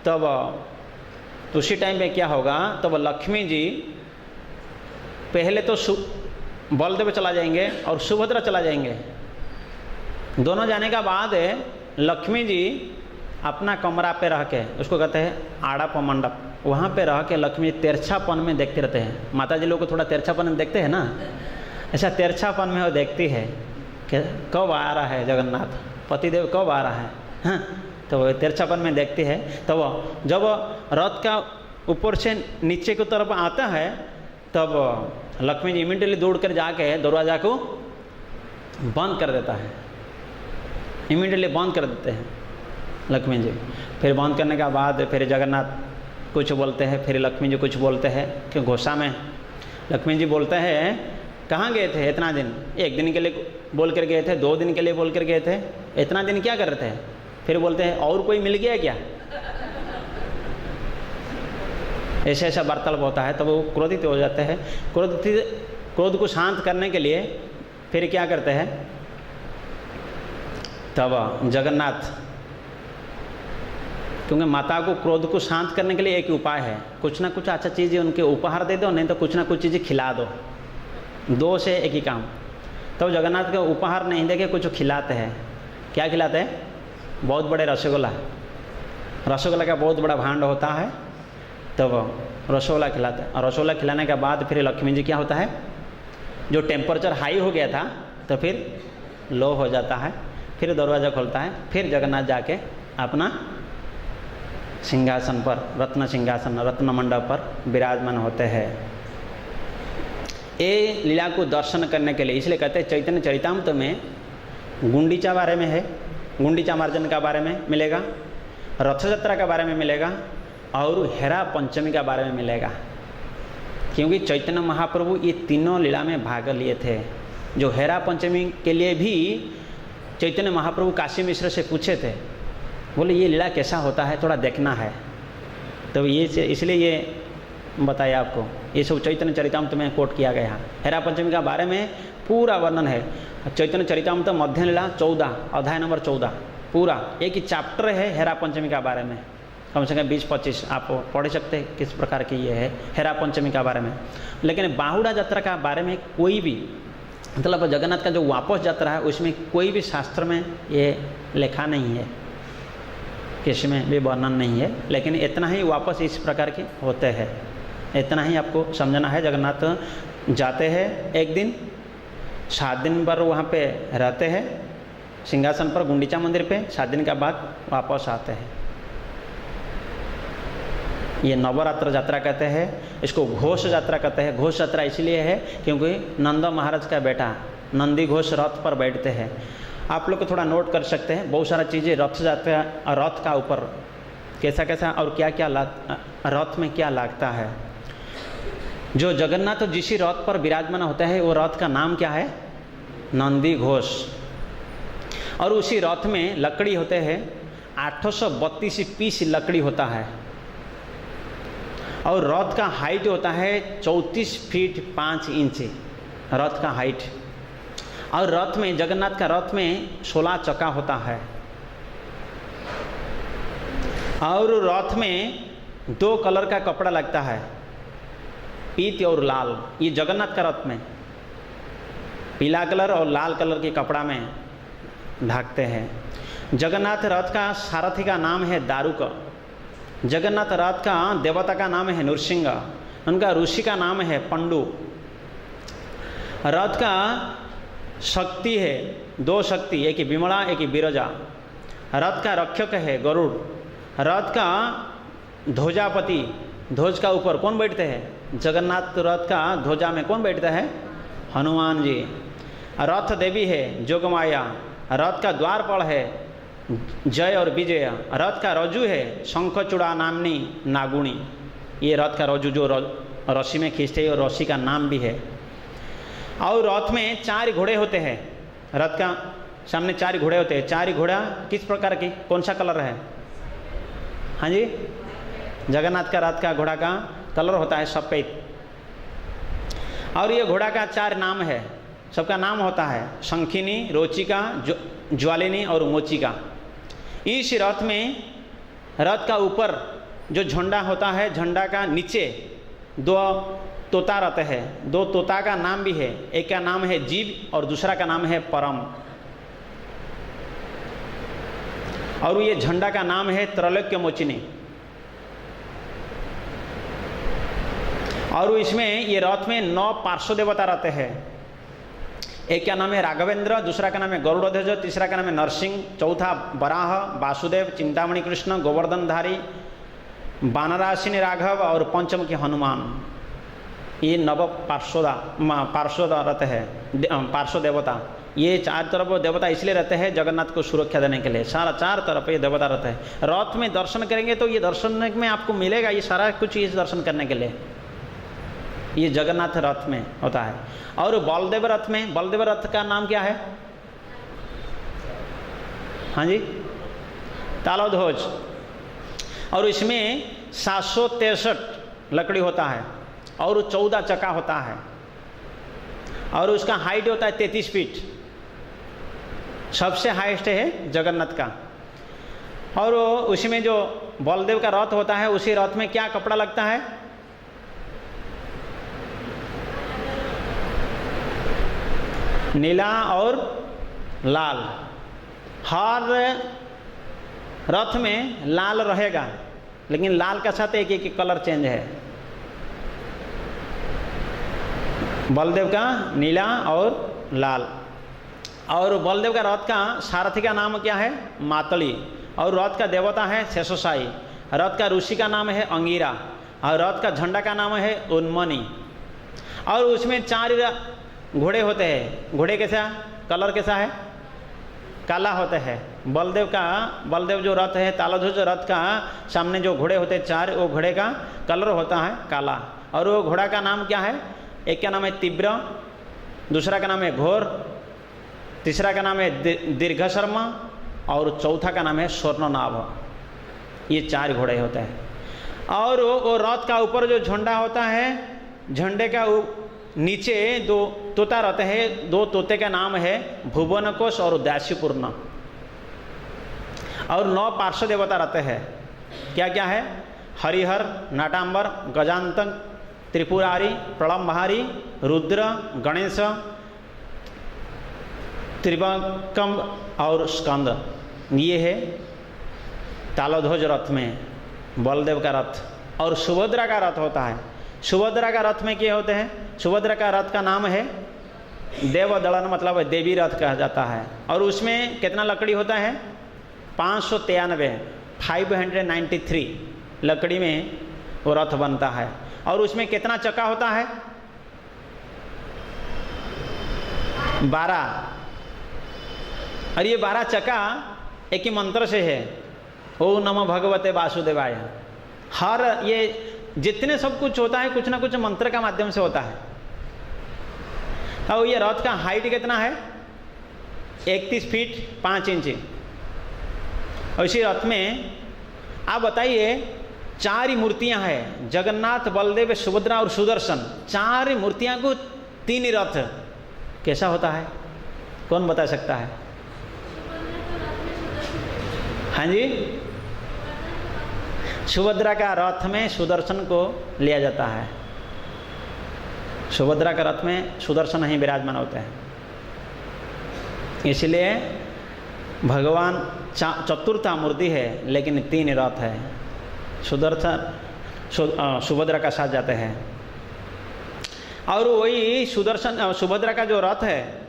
तब उसी टाइम पे क्या होगा, तब लक्ष्मी जी पहले तो बलदेव चला जाएंगे और सुभद्रा चला जाएंगे। दोनों जाने का बाद लक्ष्मी जी अपना कमरा पे रह के, उसको कहते हैं आड़प मंडप, वहाँ पे रह के लक्ष्मी तिरछापन में देखते रहते हैं। माता जी लोग को थोड़ा तिरछापन में देखते हैं ना, ऐसा तिरछापन में वो देखती है कि कब आ रहा है जगन्नाथ, पतिदेव कब आ रहा है। हाँ, तो वो तिरछापन में देखती है। तो वो जब रथ का ऊपर से नीचे की तरफ आता है तब लक्ष्मी जी इमीडिएटली दौड़ कर जाके दरवाजा को बंद कर देता है, इमीडिएटली बंद कर देते हैं लक्ष्मी जी। फिर बंद करने के बाद फिर जगन्नाथ कुछ बोलते हैं, फिर लक्ष्मी जी कुछ बोलते हैं कि गुस्सा में लक्ष्मी जी बोलते हैं कहाँ गए थे इतना दिन, एक दिन के लिए बोल कर गए थे, 2 दिन के लिए बोल कर गए थे, इतना दिन क्या कर रहे थे। फिर बोलते हैं और कोई मिल गया क्या, ऐसा ऐसा वार्तालाप होता है। तब वो क्रोधित हो जाते हैं। क्रोध को शांत करने के लिए फिर क्या करते हैं, तब जगन्नाथ, क्योंकि माता को क्रोध को शांत करने के लिए एक उपाय है, कुछ ना कुछ अच्छा चीज़ें उनके उपहार दे दो, नहीं तो कुछ ना कुछ चीज़ें खिला दो, 2 से एक ही काम। तब जगन्नाथ का उपहार नहीं देके कुछ खिलाते हैं। क्या खिलाते हैं, बहुत बड़े रसगुल्ला, रसगुल्ला का बहुत बड़ा भांड होता है, तब रसगुल्ला खिलाते हैं। और रसगुल्ला खिलाने के बाद फिर लक्ष्मी जी क्या होता है, जो टेम्परेचर हाई हो गया था तो फिर लो हो जाता है, फिर दरवाज़ा खोलता है, फिर जगन्नाथ जाके अपना सिंहासन पर, रत्न सिंहासन, रत्न मंडप पर विराजमान होते हैं। ये लीला को दर्शन करने के लिए इसलिए कहते हैं चैतन्य चरितामृत में गुंडीचा बारे में है, गुंडीचा मार्जन का बारे में मिलेगा, रथ यात्रा के बारे में मिलेगा और हेरा पंचमी का बारे में मिलेगा। क्योंकि चैतन्य महाप्रभु ये तीनों लीला में भाग लिए थे। जो हेरा पंचमी के लिए भी चैतन्य महाप्रभु काशी मिश्र से पूछे थे, बोले ये लीला कैसा होता है, थोड़ा देखना है। तो ये इसलिए ये बताया आपको, ये सब चैतन्य चरितामृत में कोट किया गया है। हेरा पंचमी का बारे में पूरा वर्णन है चैतन्य चरितामृत मध्य लीला 14 अध्याय नंबर 14, पूरा एक ही चैप्टर है हेरा पंचमी का बारे में, कम से कम 20-25 आप पढ़ सकते हैं किस प्रकार की ये है हेरा पंचमी का बारे में। लेकिन बाहुड़ा यात्रा का बारे में कोई भी, मतलब जगन्नाथ का जो वापस यात्रा है उसमें कोई भी शास्त्र में ये लिखा नहीं है, किसी में भी वर्णन नहीं है। लेकिन इतना ही वापस इस प्रकार के होते हैं, इतना ही आपको समझना है। जगन्नाथ जाते हैं एक दिन, 7 दिन पर वहाँ पे रहते हैं सिंहासन पर गुंडीचा मंदिर पे, 7 दिन के बाद वापस आते हैं। ये नवरात्र यात्रा कहते हैं, इसको घोष यात्रा कहते हैं। घोष यात्रा इसलिए है क्योंकि नंद महाराज का बेटा नंदी घोष रथ पर बैठते हैं। आप लोग को थोड़ा नोट कर सकते हैं, बहुत सारा चीज़ें रथ यात्रा, रथ का ऊपर कैसा कैसा और क्या क्या रथ में क्या लगता है। जो जगन्नाथ जिस रथ पर विराजमान होता है वो रथ का नाम क्या है, नंदी घोष। और उसी रथ में लकड़ी होते हैं 832 पीस लकड़ी होता है, और रथ का हाइट होता है 34 फीट 5 इंच रथ का हाइट। और रथ में, जगन्नाथ का रथ में 16 चक्का होता है, और रथ में 2 कलर का कपड़ा लगता है, पीत और लाल। ये जगन्नाथ का रथ में पीला कलर और लाल कलर के कपड़ा में ढाकते हैं। जगन्नाथ रथ का सारथी का नाम है दारुक। जगन्नाथ रथ का देवता का नाम है नृसिंह, उनका ऋषि का नाम है पंडु। रथ का शक्ति है 2 शक्ति, एक ही विमला एक ही बिरजा। रथ का रक्षक है गरुड़, रथ का ध्वजापति, ध्वज का ऊपर कौन बैठते हैं? जगन्नाथ रथ का ध्वजा में कौन बैठता है? हनुमान जी। रथ देवी है जोगमाया, रथ का द्वारपाल है जय और विजय, रथ का रज्जु है शंखचूड़ा नामनी नागुणी। ये रथ का रज्जु जो रस्सी में खींचते हैं और रस्सी का नाम भी है। और रथ में 4 घोड़े होते हैं, रथ का सामने 4 घोड़े होते हैं। 4 घोड़ा किस प्रकार की, कौन सा कलर है? हाँ जी, जगन्नाथ का रथ का घोड़ा का कलर होता है सफ़ेद। और ये घोड़ा का 4 नाम है, सबका नाम होता है शंखिनी, रोचिका, ज्वालिनी और मोचिका। इस रथ में, रथ का ऊपर जो झंडा होता है, झंडा का नीचे 2 तोता रहते हैं। 2 तोता का नाम भी है, एक का नाम है जीव और दूसरा का नाम है परम। और ये झंडा का नाम है त्रैलोक्य मोचिनी। और इसमें ये रथ में 9 पार्श्व देवता रहते हैं। एक का नाम है राघवेंद्र, दूसरा का नाम है गरुड़ध्वज, तीसरा का नाम है नरसिंह, चौथा वराह, वासुदेव, चिंतामणि कृष्ण, गोवर्धनधारी, वानरासिनी राघव और पंचम के हनुमान। ये 9 पार्श्व रथ है, पार्श्व देवता। ये 4 तरफ देवता इसलिए रहते हैं जगन्नाथ को सुरक्षा देने के लिए। सारा 4 तरफ ये देवता रहते हैं। रथ में दर्शन करेंगे तो ये दर्शन में आपको मिलेगा ये सारा कुछ, इस दर्शन करने के लिए ये जगन्नाथ रथ में होता है। और बलदेव रथ में, बलदेव रथ का नाम क्या है? हाँ जी, तालध्वज। और इसमें 763 लकड़ी होता है और 14 चक्का होता है और उसका हाइट होता है 33 फीट। सबसे हाईएस्ट है जगन्नाथ का। और उसमें जो बलदेव का रथ होता है, उसी रथ में क्या कपड़ा लगता है? नीला और लाल। हर रथ में लाल रहेगा, लेकिन लाल का साथ एक कलर चेंज है। बलदेव का नीला और लाल। और बलदेव का रथ का सारथी का नाम क्या है? मातली। और रथ का देवता है शेषशायी। रथ का ऋषि का नाम है अंगिरा। और रथ का झंडा का नाम है उन्मनी। और उसमें 4 घोड़े होते हैं। घोड़े कैसा, कलर कैसा है? काला होता है। बलदेव जो रथ है, तालध्वज रथ का सामने जो घोड़े होते हैं 4, वो घोड़े का कलर होता है काला। और वो घोड़ा का नाम क्या है? एक का नाम है तीव्र, दूसरा का नाम है घोर, तीसरा का नाम है दीर्घशर्मा और चौथा का नाम है स्वर्णनाभ। ये 4 घोड़े होते हैं। और वो रथ का ऊपर जो झंडा होता है, झंडे का नीचे 2 तोता रहते हैं। 2 तोते का नाम है भुवनकोश और दास्यपूर्ण। और 9 पार्श्व देवता रहते हैं। क्या क्या है? हरिहर, नाटांबर, गजांतक, त्रिपुरारी, प्रलम्बहारी, रुद्र, गणेश, त्रिभंकम और स्कंद। ये है तालध्वज रथ में बलदेव का रथ। और सुभद्रा का रथ होता है। सुभद्रा का रथ में क्या होते हैं? सुभद्रा का रथ का नाम है देवदलन, मतलब देवी रथ कहा जाता है। और उसमें कितना लकड़ी होता है? 593 लकड़ी में वो रथ बनता है। और उसमें कितना चक्का होता है? 12। और ये 12 चक्का एक ही मंत्र से है, ओम नमः भगवते वासुदेवाय। हर ये जितने सब कुछ होता है कुछ ना कुछ मंत्र का माध्यम से होता है। और ये रथ का हाइट कितना है? 31 फीट 5 इंच। और इसी रथ में आप बताइए 4 मूर्तियां हैं, जगन्नाथ, बलदेव, सुभद्रा और सुदर्शन। 4 मूर्तियां को 3 रथ कैसा होता है? कौन बता सकता है? हाँ जी, सुभद्रा का रथ में सुदर्शन को लिया जाता है। सुभद्रा का रथ में सुदर्शन ही विराजमान होते हैं। इसलिए भगवान चतुर्था मूर्ति है, लेकिन 3 रथ है। सुदर्शन सुभद्रा का साथ जाते हैं। और वही सुभद्रा का जो रथ है,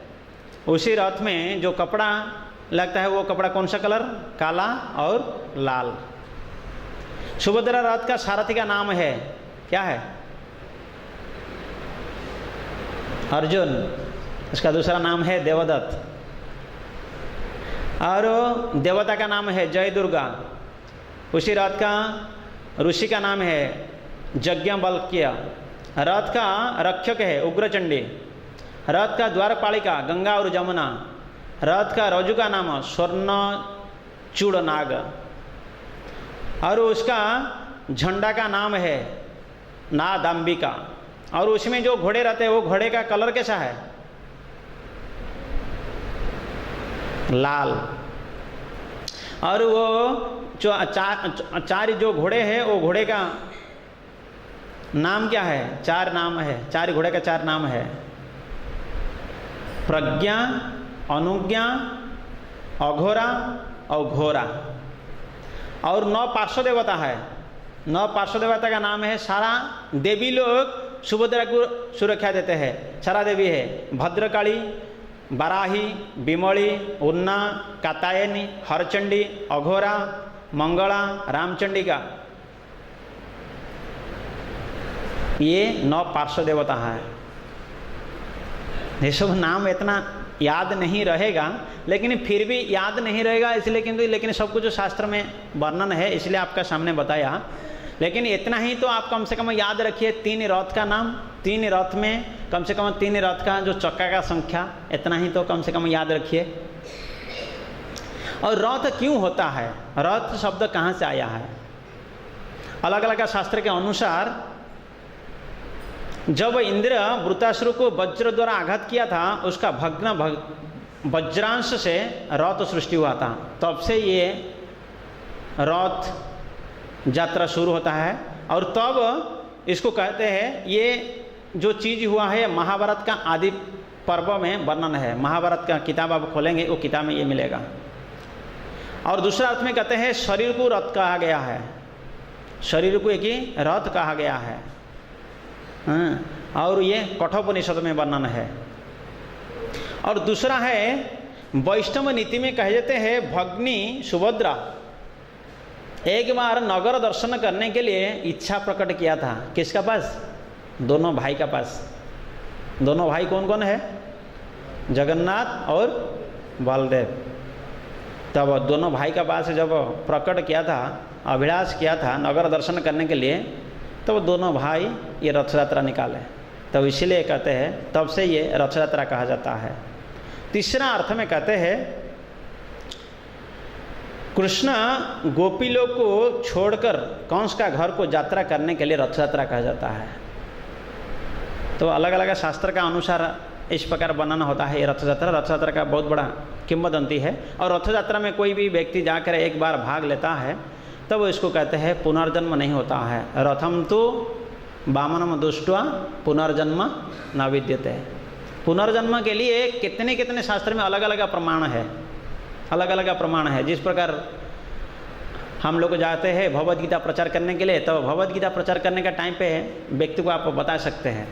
उसी रथ में जो कपड़ा लगता है वो कपड़ा कौन सा कलर? काला और लाल। सुभद्रा रथ का सारथी का नाम है, क्या है? अर्जुन। इसका दूसरा नाम है देवदत्त। और देवता का नाम है जय दुर्गा। उसी रथ का ऋषि का नाम है यज्ञवल्क्य। रथ का रक्षक है उग्रचंडी। रथ का द्वारपालिका गंगा और जमुना। रथ का रज्जु का नाम स्वर्ण चूड़नाग। और उसका झंडा का नाम है नादांबिका। और उसमें जो घोड़े रहते हैं वो घोड़े का कलर कैसा है? लाल। और वो जो चार जो घोड़े हैं वो घोड़े का नाम क्या है? 4 नाम है। 4 घोड़े का 4 नाम है। प्रज्ञा, अनुज्ञा, अघोरा और घोरा। और 9 पार्श्व देवता है। 9 पार्श्व देवता का नाम है। सारा देवी लोग सुभद्रा को सुरक्षा देते हैं। सारा देवी है भद्रकाली, बाराही, बिमली, उन्ना, कात्यायनी, हरचंडी, अघोरा, मंगला, रामचंडिका। ये 9 पार्श्व देवता है। ये सब नाम इतना याद नहीं रहेगा, लेकिन फिर भी याद नहीं रहेगा इसलिए किंतु लेकिन सब कुछ जो शास्त्र में वर्णन है इसलिए आपका सामने बताया। लेकिन इतना ही तो आप कम से कम याद रखिए 3 रथ का नाम। 3 रथ में कम से कम 3 रथ का जो चक्का का संख्या, इतना ही तो कम से कम याद रखिए। और रथ क्यों होता है? रथ शब्द कहाँ से आया है? अलग अलग शास्त्र के अनुसार जब इंद्र वृतासुर को वज्र द्वारा आघात किया था, उसका भग्न वज्रांश से रथ सृष्टि हुआ था। तब से ये रथ यात्रा शुरू होता है। और तब इसको कहते हैं, ये जो चीज़ हुआ है महाभारत का आदि पर्व में वर्णन है। महाभारत का किताब आप खोलेंगे वो किताब में ये मिलेगा। और दूसरा अर्थ में कहते हैं शरीर को रथ कहा गया है। शरीर को एक ही रथ कहा गया है। और ये कठोपनिषद में वर्णन है। और दूसरा है वैष्णव नीति में कहे जाते हैं भग्नी सुभद्रा एक बार नगर दर्शन करने के लिए इच्छा प्रकट किया था। किसका पास? दोनों भाई का पास। दोनों भाई कौन कौन है? जगन्नाथ और बलदेव। तब दोनों भाई का पास जब प्रकट किया था, अभिलाष किया था नगर दर्शन करने के लिए, तब दोनों भाई ये रथ यात्रा निकाले। तब इसीलिए कहते हैं, तब से ये रथ यात्रा कहा जाता है। तीसरा अर्थ में कहते हैं कृष्ण गोपीलों को छोड़कर कंस का घर को यात्रा करने के लिए रथ यात्रा कहा जाता है। तो अलग अलग शास्त्र का अनुसार इस प्रकार वर्णन होता है ये रथ यात्रा। रथ यात्रा का बहुत बड़ा किंवदंती है। और रथ यात्रा में कोई भी व्यक्ति जाकर एक बार भाग लेता है तब तो इसको कहते हैं पुनर्जन्म नहीं होता है। रथम तो वामनम दुष्ट्वा पुनर्जन्म न विद्यते। पुनर्जन्म के लिए कितने कितने शास्त्र में अलग अलग प्रमाण है। अलग अलग प्रमाण है। जिस प्रकार हम लोग जाते हैं भगवद गीता प्रचार करने के लिए, तो भगवद गीता प्रचार करने का टाइम पे व्यक्ति को आप बता सकते हैं,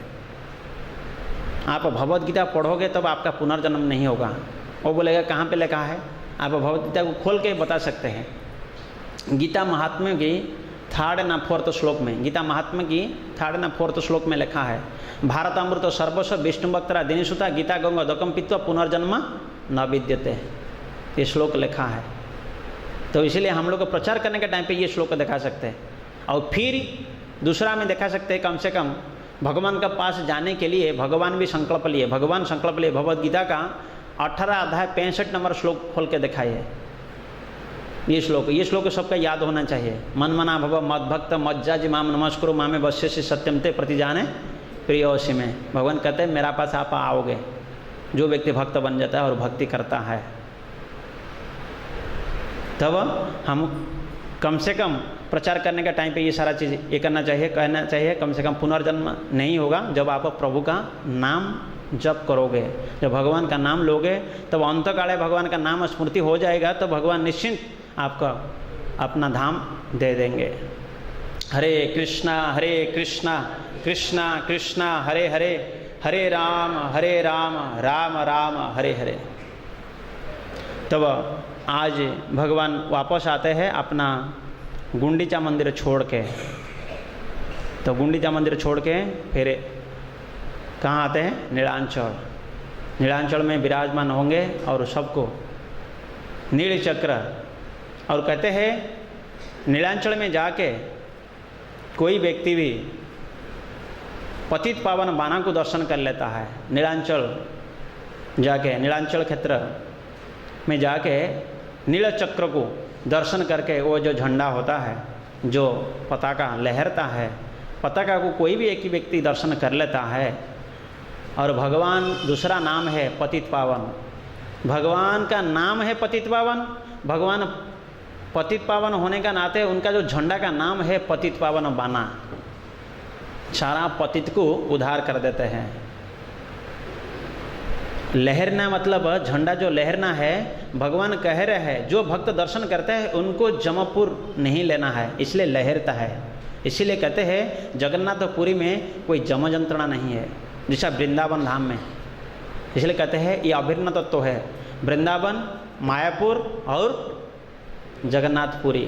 आप भगवद गीता पढ़ोगे तब आपका पुनर्जन्म नहीं होगा। वो बोलेगा कहाँ पे लिखा है? आप भगवद गीता को खोल के बता सकते हैं। गीता महात्म्य की 3rd ना 4th श्लोक में, गीता महात्म्य की 3rd ना 4th श्लोक में लिखा है भारतामृत सर्वस्व विष्णु भक्तरा दिनेशुता गीता गंगा दकम पित्वा पुनर्जन्म न विद्यते। ये श्लोक लिखा है। तो इसलिए हम लोग को प्रचार करने के टाइम पे ये श्लोक दिखा सकते हैं। और फिर दूसरा में दिखा सकते हैं, कम से कम भगवान का पास जाने के लिए भगवान भी संकल्प लिए। भगवान संकल्प लिए भगवद गीता का 18 अध्याय 65 नंबर श्लोक खोल के दिखाइए। ये श्लोक सबका याद होना चाहिए। मन मना भव मद भक्त मज्जा जी माम नमस्कुरु मामे वश्य से सत्यम ते प्रति जाने प्रियोसी में। भगवान कहते हैं मेरा पास आप आओगे जो व्यक्ति भक्त बन जाता है और भक्ति करता है। तब हम कम से कम प्रचार करने का टाइम पे ये सारा चीज़ ये करना चाहिए, कहना चाहिए। कम से कम पुनर्जन्म नहीं होगा जब आप प्रभु का नाम जप करोगे। जब भगवान का नाम लोगे तब अंतकाले भगवान का नाम स्मृति हो जाएगा, तो भगवान निश्चिंत आपका अपना धाम दे देंगे। हरे कृष्णा कृष्णा कृष्णा हरे हरे, हरे राम राम राम हरे हरे। तब आज भगवान वापस आते हैं अपना गुंडीचा मंदिर छोड़ के, तो गुंडीचा मंदिर छोड़ के फिर कहाँ आते हैं? नीलांचल। नीलांचल में विराजमान होंगे और सबको नील चक्र, और कहते हैं नीलांचल में जाके कोई व्यक्ति भी पतित पावन बाना को दर्शन कर लेता है। नीलांचल जाके, नीलांचल क्षेत्र में जाके नील चक्र को दर्शन करके, वो जो झंडा होता है, जो पताका लहरता है, पताका को कोई भी एक ही व्यक्ति दर्शन कर लेता है। और भगवान दूसरा नाम है पतित पावन, भगवान का नाम है पतित पावन। भगवान पतित पावन होने का नाते उनका जो झंडा का नाम है पतित पावन बाना, सारा पतित को उद्धार कर देते हैं। लहरना मतलब झंडा जो लहरना है, भगवान कह रहे हैं जो भक्त दर्शन करते हैं उनको जमपुर नहीं लेना है, इसलिए लहरता है। इसीलिए कहते हैं जगन्नाथपुरी में कोई जम यंत्रणा नहीं है, जैसा वृंदावन धाम में। इसलिए कहते हैं ये अभिन्न तत्व है, वृंदावन, मायापुर और जगन्नाथपुरी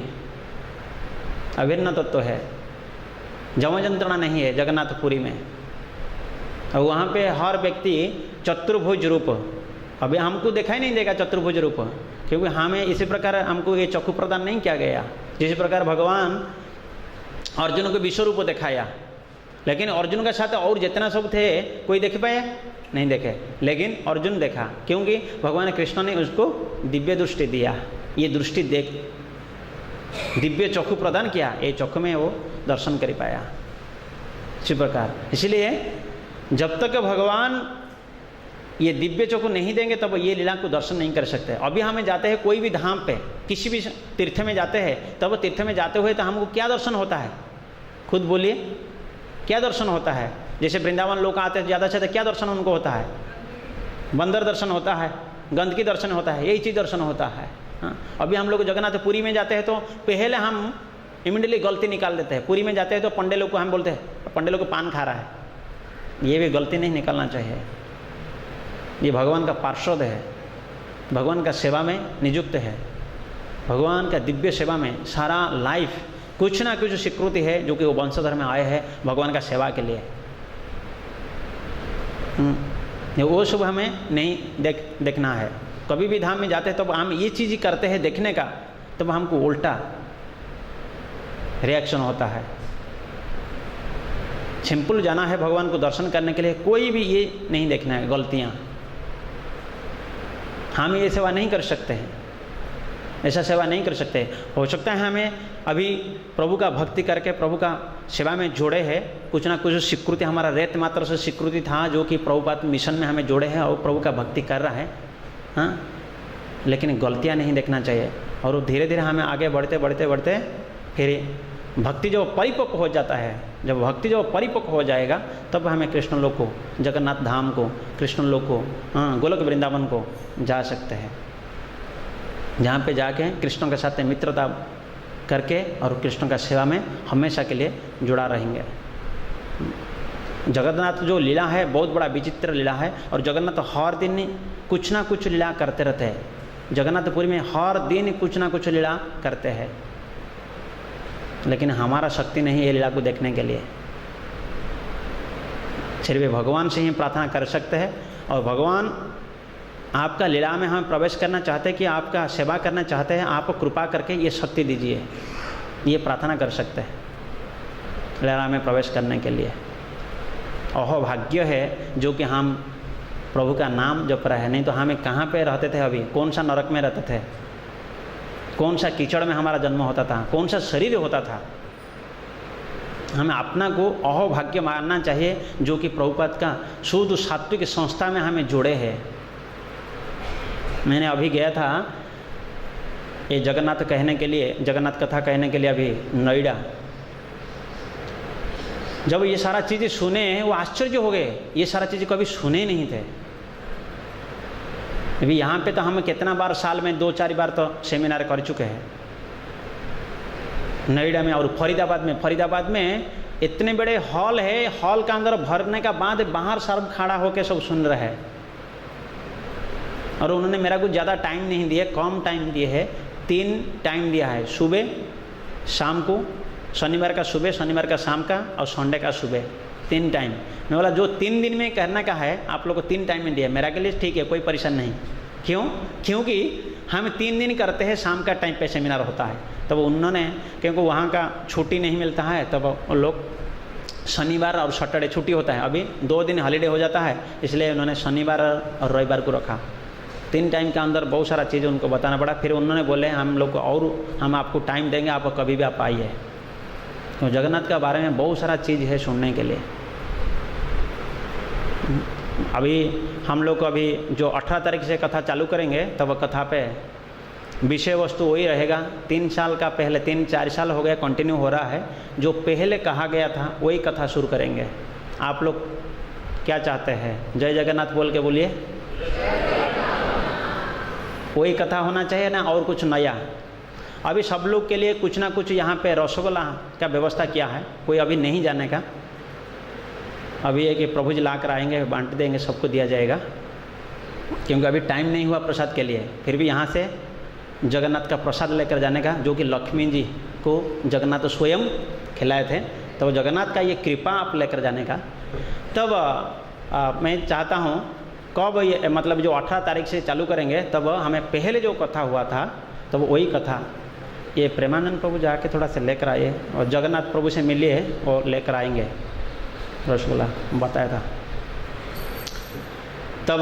अभिन्न तत्व है, जम यंत्रणा नहीं है जगन्नाथपुरी में। और वहाँ पे हर व्यक्ति चतुर्भुज रूप, अभी हमको दिखाई नहीं देगा चतुर्भुज रूप, क्योंकि हमें इसी प्रकार हमको ये चक्षु प्रदान नहीं किया गया। जिस प्रकार भगवान अर्जुन को विश्व रूप दिखाया, लेकिन अर्जुन के साथ और जितना सब थे कोई देख पाया? नहीं देखे, लेकिन अर्जुन देखा, क्योंकि भगवान कृष्ण ने उसको दिव्य दृष्टि दिया। ये दृष्टि देख दिव्य चक्षु प्रदान किया, ये चक्षु में वो दर्शन कर पाया। इसी प्रकार इसलिए जब तक भगवान ये दिव्य चक्षु नहीं देंगे तब ये लीला को दर्शन नहीं कर सकते। अभी हमें जाते हैं कोई भी धाम पे, किसी भी तीर्थ में जाते हैं, तब तीर्थ में जाते हुए तो हमको क्या दर्शन होता है? खुद बोलिए, क्या दर्शन होता है? जैसे वृंदावन लोग आते हैं ज़्यादा से ज़्यादा, क्या दर्शन उनको होता है? बंदर दर्शन होता है, गंदगी दर्शन होता है, यही चीज़ दर्शन होता है। हाँ, अभी हम लोग जगन्नाथपुरी में जाते हैं तो पहले हम इमीडिएटली गलती निकाल देते हैं। पुरी में जाते हैं तो पंडे लोग को हम बोलते हैं पंडे लोग को पान खा रहा है, ये भी गलती नहीं निकालना चाहिए। ये भगवान का पार्षद है, भगवान का सेवा में नियुक्त है, भगवान का दिव्य सेवा में सारा लाइफ कुछ ना कुछ स्वीकृति है, जो कि वो वंशधर में आए हैं भगवान का सेवा के लिए। वो सब हमें नहीं देखना है। कभी भी धाम में जाते हैं तो हम ये चीज़ करते हैं देखने का, तब हमको उल्टा रिएक्शन होता है। सिंपल जाना है भगवान को दर्शन करने के लिए, कोई भी ये नहीं देखना है गलतियाँ। हम ये सेवा नहीं कर सकते हैं, ऐसा सेवा नहीं कर सकते। हो सकता है हमें अभी प्रभु का भक्ति करके प्रभु का सेवा में जोड़े हैं, कुछ ना कुछ स्वीकृति, हमारा रेत मात्र से स्वीकृति था जो कि प्रभुपाद मिशन में हमें जोड़े हैं और प्रभु का भक्ति कर रहा है। हाँ, लेकिन गलतियाँ नहीं देखना चाहिए। और वो धीरे धीरे हमें आगे बढ़ते बढ़ते बढ़ते फिर भक्ति जो परिपक्व हो जाता है, जब भक्ति जो परिपक्व हो जाएगा तब हमें कृष्ण लोक को, जगन्नाथ धाम को, कृष्ण लोक को, गोलोक वृंदावन को जा सकते हैं, जहाँ पे जाके कृष्ण के साथ मित्रता करके और कृष्ण का सेवा में हमेशा के लिए जुड़ा रहेंगे। जगन्नाथ जो लीला है बहुत बड़ा विचित्र लीला है, और जगन्नाथ हर दिन कुछ ना कुछ लीला करते रहते हैं। जगन्नाथपुरी में हर दिन कुछ ना कुछ लीला करते हैं, लेकिन हमारा शक्ति नहीं है लीला को देखने के लिए। सिर्फ भगवान से ही प्रार्थना कर सकते हैं, और भगवान आपका लीला में हम प्रवेश करना चाहते हैं कि आपका सेवा करना चाहते हैं, आप कृपा करके ये शक्ति दीजिए, ये प्रार्थना कर सकते हैं लीला में प्रवेश करने के लिए। अहो भाग्य है जो कि हम प्रभु का नाम जप रहे हैं, नहीं तो हमें कहाँ पे रहते थे, अभी कौन सा नरक में रहते थे, कौन सा कीचड़ में हमारा जन्म होता था, कौन सा शरीर होता था। हमें अपना को अहो भाग्य मानना चाहिए जो कि प्रभुपाद का शुद्ध सात्विक संस्था में हमें जोड़े हैं। मैंने अभी गया था ये जगन्नाथ कहने के लिए, जगन्नाथ कथा कहने के लिए अभी नोएडा। जब ये सारा चीज़ें सुने वो आश्चर्य हो गए, ये सारा चीज़ें कभी सुने नहीं थे। अभी यहाँ पे तो हम कितना बार साल में 2-4 बार तो सेमिनार कर चुके हैं नोएडा में और फरीदाबाद में इतने बड़े हॉल है, हॉल का अंदर भरने का बाद बाहर सब खड़ा होकर सब सुन रहे हैं। और उन्होंने मेरा कुछ ज़्यादा टाइम नहीं दिया, कम टाइम दिए है, 3 टाइम दिया है, सुबह शाम को, शनिवार का सुबह, शनिवार का शाम का और संडे का सुबह, 3 टाइम। मैं बोला जो 3 दिन में करने का है आप लोग को 3 टाइम में दिया, मेरा के लिए ठीक है, कोई परेशान नहीं। क्यों? क्योंकि हम 3 दिन करते हैं, शाम का टाइम पे सेमिनार होता है। तब उन्होंने, क्योंकि वहाँ का छुट्टी नहीं मिलता है, तब उन लोग शनिवार और सैटरडे छुट्टी होता है, अभी 2 दिन हॉलीडे हो जाता है, इसलिए उन्होंने शनिवार और रविवार को रखा। 3 टाइम के अंदर बहुत सारा चीज़ उनको बताना पड़ा। फिर उन्होंने बोले हम लोग को और हम आपको टाइम देंगे, आप कभी भी आप आइए। तो जगन्नाथ के बारे में बहुत सारा चीज़ है सुनने के लिए। अभी हम लोग अभी जो 18 तारीख से कथा चालू करेंगे, तब कथा पे विषय वस्तु वही रहेगा। 3 साल का पहले, 3-4 साल हो गया कंटिन्यू हो रहा है, जो पहले कहा गया था वही कथा शुरू करेंगे। आप लोग क्या चाहते हैं? जय जगन्नाथ बोल के बोलिए। वही कथा होना चाहिए ना और कुछ नया? अभी सब लोग के लिए कुछ ना कुछ यहाँ पे रसगुल्ला का व्यवस्था किया है, कोई अभी नहीं जाने का। अभी है कि प्रभु जी ला कर आएंगे, बांट देंगे, सबको दिया जाएगा, क्योंकि अभी टाइम नहीं हुआ प्रसाद के लिए। फिर भी यहाँ से जगन्नाथ का प्रसाद लेकर जाने का, जो कि लक्ष्मी जी को जगन्नाथ स्वयं खिलाए थे, तो जगन्नाथ का ये कृपा आप लेकर जाने का। तब मैं चाहता हूँ कब ये, मतलब जो 18 तारीख से चालू करेंगे, तब हमें पहले जो कथा हुआ था, तब वही कथा ये प्रेमानंद प्रभु जाके थोड़ा सा लेकर आइए और जगन्नाथ प्रभु से मिलिए और लेकर आएंगे रसगुल्ला, बताया था। तब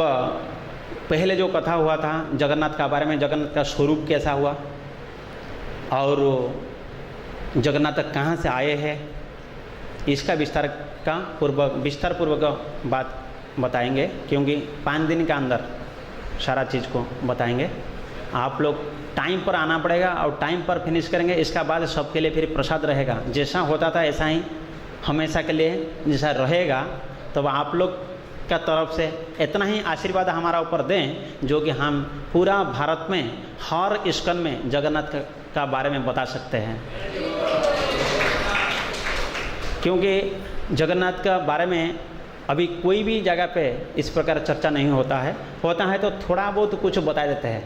पहले जो कथा हुआ था जगन्नाथ का बारे में, जगन्नाथ का स्वरूप कैसा हुआ और जगन्नाथ कहाँ से आए हैं, इसका विस्तार पूर्वक बात बताएंगे, क्योंकि 5 दिन के अंदर सारा चीज़ को बताएंगे। आप लोग टाइम पर आना पड़ेगा और टाइम पर फिनिश करेंगे। इसका बाद सबके लिए फिर प्रसाद रहेगा, जैसा होता था ऐसा ही हमेशा के लिए जैसा रहेगा। तब आप लोग का तरफ से इतना ही आशीर्वाद हमारा ऊपर दें, जो कि हम पूरा भारत में हर इस्कन में जगन्नाथ का बारे में बता सकते हैं। क्योंकि जगन्नाथ का बारे में अभी कोई भी जगह पे इस प्रकार चर्चा नहीं होता है तो थोड़ा बहुत कुछ बता देते हैं,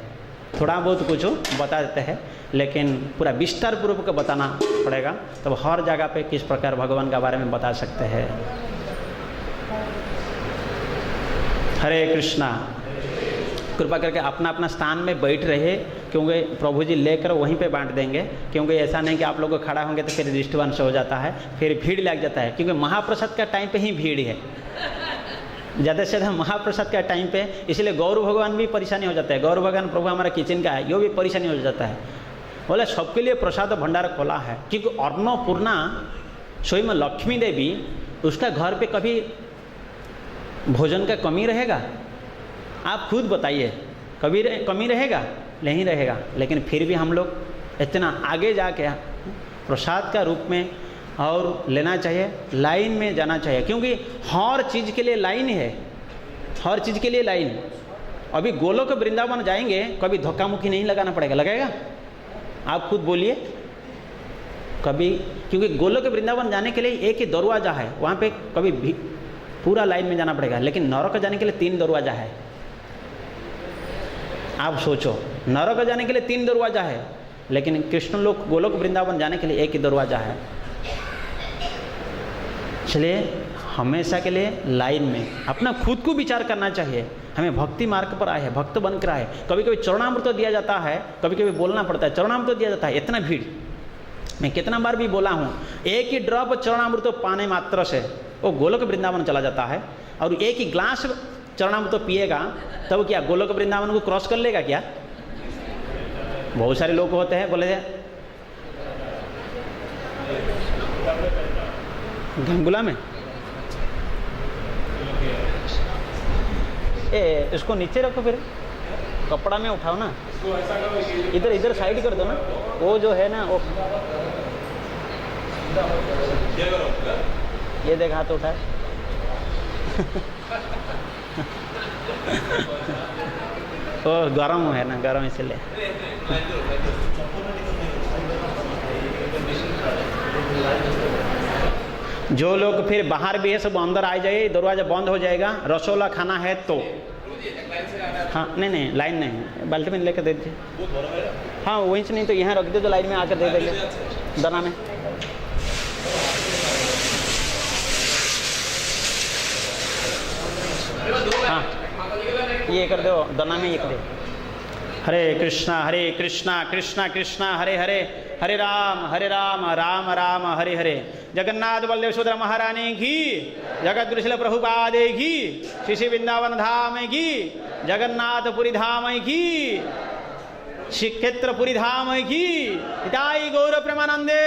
थोड़ा बहुत कुछ बता देते हैं, लेकिन पूरा विस्तार पूर्वक बताना पड़ेगा, तब हर जगह पे किस प्रकार भगवान का बारे में बता सकते हैं। हरे कृष्णा। कृपा करके अपना अपना स्थान में बैठ रहे, क्योंकि प्रभु जी लेकर वहीं पे बांट देंगे। क्योंकि ऐसा नहीं कि आप लोग खड़ा होंगे तो फिर डिस्टर्बेंस हो जाता है, फिर भीड़ लग जाता है, क्योंकि महाप्रसाद का टाइम पे ही भीड़ है ज़्यादा से ज़्यादा महाप्रसाद का टाइम पे। इसलिए गौर भगवान भी परेशानी हो जाता है, गौर भगवान प्रभु हमारा किचन का है, यो भी परेशानी हो जाता है। बोले सबके लिए प्रसाद भंडार खोला है, क्योंकि अन्नपूर्णा स्वयं लक्ष्मी देवी, उसका घर पे कभी भोजन का कमी रहेगा? आप खुद बताइए, कभी कमी रहेगा? नहीं रहेगा। लेकिन फिर भी हम लोग इतना आगे जाके प्रसाद का रूप में और लेना चाहिए, लाइन में जाना चाहिए, क्योंकि हर चीज़ के लिए लाइन है, हर चीज़ के लिए लाइन। अभी गोलोक वृंदावन जाएंगे, कभी धक्का मुक्की नहीं लगाना पड़ेगा, लगाएगा? आप खुद बोलिए कभी, क्योंकि गोलोक वृंदावन जाने के लिए एक ही दरवाजा है, वहाँ पे कभी भी पूरा लाइन में जाना पड़ेगा। लेकिन नरक जाने के लिए 3 दरवाजा है। आप सोचो, नरक जाने के लिए 3 दरवाजा है, लेकिन कृष्ण लोक गोलोक वृंदावन जाने के लिए एक ही दरवाजा है। इसलिए हमेशा के लिए लाइन में अपना खुद को विचार करना चाहिए। हमें भक्ति मार्ग पर आए हैं, भक्त बनकर आए। कभी कभी चरणामृत दिया जाता है, कभी कभी बोलना पड़ता है, चरणामृत दिया जाता है। इतना भीड़, मैं कितना बार भी बोला हूँ, एक ही ड्रॉप चरणामृत पाने मात्र से वो गोलोक वृंदावन चला जाता है। और एक ही ग्लास चरणामृत पिएगा तब क्या गोलोक वृंदावन को क्रॉस कर लेगा क्या? बहुत सारे लोग होते हैं, बोले गंगुला में इसको नीचे रखो, फिर कपड़ा में उठाओ ना, इधर इधर साइड कर दो ना, वो जो है ना वो ये देख हाथ उठा वो गरम है ना, गरम इसलिए। जो लोग फिर बाहर भी है सब अंदर आ जाइए, दरवाजा बंद हो जाएगा। रसोला खाना है तो हाँ, नहीं लाइन नहीं, बाल्टी में लेकर दे दीजिए। हाँ वहीं से नहीं तो यहाँ रख दे, तो लाइन में आकर दे देंगे। दोना में हाँ ये कर दो, दोना में ये कर दो। हरे कृष्णा कृष्णा कृष्णा हरे हरे, हरे राम राम राम हरे हरे। जगन्नाथ बलदेव सुभद्रा महारानी की, जगद्गुरु श्रील प्रभुपादे की, श्री श्री वृंदावन धाम की, जगन्नाथपुरी धाम की, श्रीक्षेत्रपुरी धाम की, हिताई गौर प्रेमानंदे।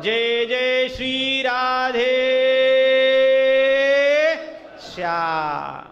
जय जय श्री राधे श्याम।